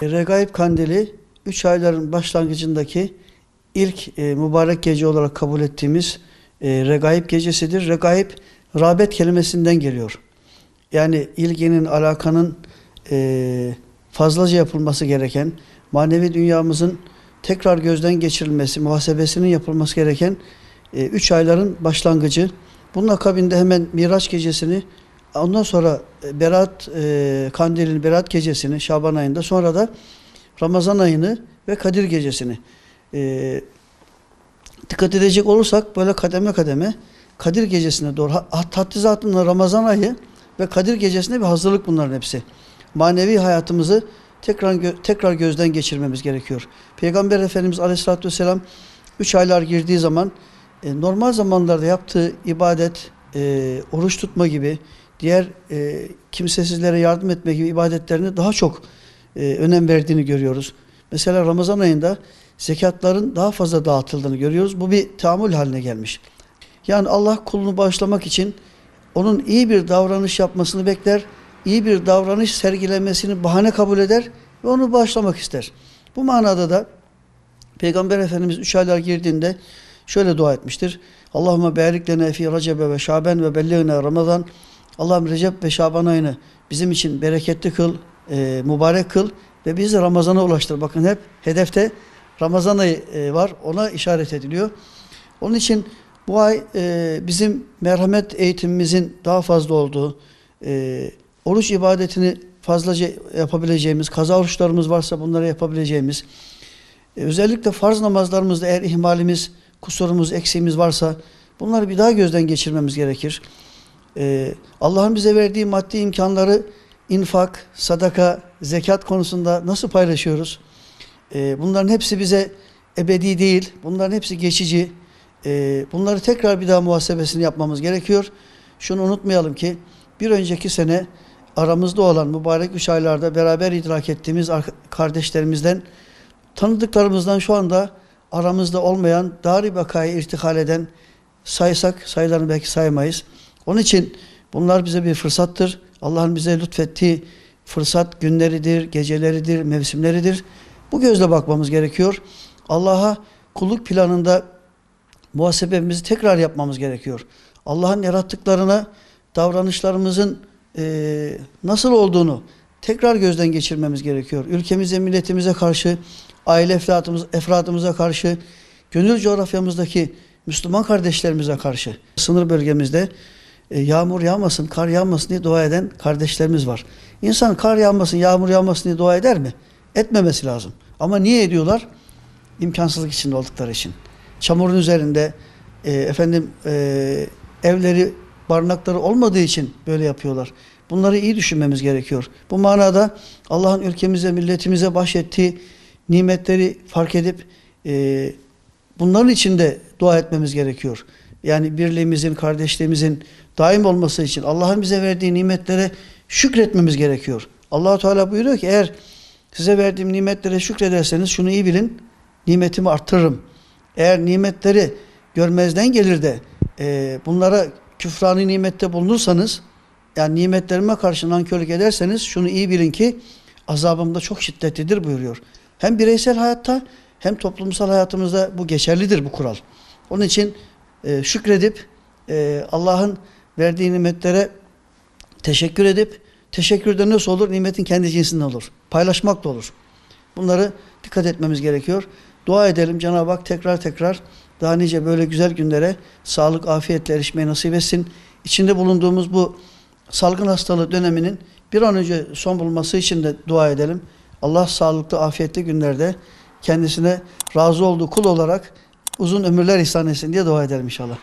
Regaib Kandili 3 ayların başlangıcındaki ilk mübarek gece olarak kabul ettiğimiz Regaib gecesidir. Regaib, rağbet kelimesinden geliyor. Yani ilginin, alakanın fazlaca yapılması gereken, manevi dünyamızın tekrar gözden geçirilmesi, muhasebesinin yapılması gereken 3 ayların başlangıcı. Bunun akabinde hemen Miraç gecesini, ondan sonra Berat Kandili'nin Berat gecesini Şaban ayında, sonra da Ramazan ayını ve Kadir gecesini dikkat edecek olursak böyle kademe kademe Kadir gecesine doğru, hattizatında Ramazan ayı ve Kadir gecesine bir hazırlık bunların hepsi. Manevi hayatımızı tekrar gözden geçirmemiz gerekiyor. Peygamber Efendimiz Aleyhisselatü Vesselam 3 aylar girdiği zaman normal zamanlarda yaptığı ibadet, oruç tutma gibi, diğer kimsesizlere yardım etme gibi ibadetlerini daha çok önem verdiğini görüyoruz. Mesela Ramazan ayında zekatların daha fazla dağıtıldığını görüyoruz. Bu bir tahammül haline gelmiş. Yani Allah kulunu bağışlamak için onun iyi bir davranış yapmasını bekler, iyi bir davranış sergilemesini bahane kabul eder ve onu bağışlamak ister. Bu manada da Peygamber Efendimiz 3 aylar girdiğinde şöyle dua etmiştir. Allahümme barik lena fi Recebe ve Şaban ve belliğna Ramazan. Allah'ım Recep ve Şaban ayını bizim için bereketli kıl, mübarek kıl ve bizi Ramazan'a ulaştır. Bakın hep hedefte Ramazan ayı var. Ona işaret ediliyor. Onun için bu ay bizim merhamet eğitimimizin daha fazla olduğu, oruç ibadetini fazlaca yapabileceğimiz, kaza oruçlarımız varsa bunları yapabileceğimiz, özellikle farz namazlarımızda eğer ihmalimiz, kusurumuz, eksiğimiz varsa bunları bir daha gözden geçirmemiz gerekir. Allah'ın bize verdiği maddi imkanları infak, sadaka, zekat konusunda nasıl paylaşıyoruz? Bunların hepsi bize ebedi değil, bunların hepsi geçici. Bunları tekrar bir daha muhasebesini yapmamız gerekiyor. Şunu unutmayalım ki bir önceki sene aramızda olan mübarek 3 aylarda beraber idrak ettiğimiz kardeşlerimizden, tanıdıklarımızdan şu anda aramızda olmayan, dar-ı bakaya irtihal eden, saysak sayılarını belki sayamayız. Onun için bunlar bize bir fırsattır. Allah'ın bize lütfettiği fırsat günleridir, geceleridir, mevsimleridir. Bu gözle bakmamız gerekiyor. Allah'a kulluk planında muhasebemizi tekrar yapmamız gerekiyor. Allah'ın yarattıklarına davranışlarımızın nasıl olduğunu tekrar gözden geçirmemiz gerekiyor. Ülkemize, milletimize karşı, aile efradımıza karşı, gönül coğrafyamızdaki Müslüman kardeşlerimize karşı, sınır bölgemizde yağmur yağmasın, kar yağmasın diye dua eden kardeşlerimiz var. İnsan kar yağmasın, yağmur yağmasın diye dua eder mi? Etmemesi lazım. Ama niye ediyorlar? İmkansızlık içinde oldukları için. Çamurun üzerinde evleri, barınakları olmadığı için böyle yapıyorlar. Bunları iyi düşünmemiz gerekiyor. Bu manada Allah'ın ülkemize, milletimize bahşettiği nimetleri fark edip bunların içinde dua etmemiz gerekiyor. Yani birliğimizin, kardeşliğimizin daim olması için Allah'ın bize verdiği nimetlere şükretmemiz gerekiyor. Allah-u Teala buyuruyor ki eğer size verdiğim nimetlere şükrederseniz şunu iyi bilin, nimetimi arttırırım. Eğer nimetleri görmezden gelir de bunlara küfrani nimette bulunursanız, yani nimetlerime karşı nankörlük ederseniz şunu iyi bilin ki azabım da çok şiddetlidir buyuruyor. Hem bireysel hayatta hem toplumsal hayatımızda bu geçerlidir bu kural. Onun için şükredip Allah'ın verdiği nimetlere teşekkür edip, teşekkürde nasıl olur? Nimetin kendi cinsinden olur. Paylaşmak da olur. Bunları dikkat etmemiz gerekiyor. Dua edelim Cenab-ı Hak tekrar daha nice böyle güzel günlere sağlık, afiyetle erişmeyi nasip etsin. İçinde bulunduğumuz bu salgın hastalığı döneminin bir an önce son bulması için de dua edelim. Allah sağlıklı, afiyetli günlerde kendisine razı olduğu kul olarak uzun ömürler ihsan etsin diye dua edelim inşallah.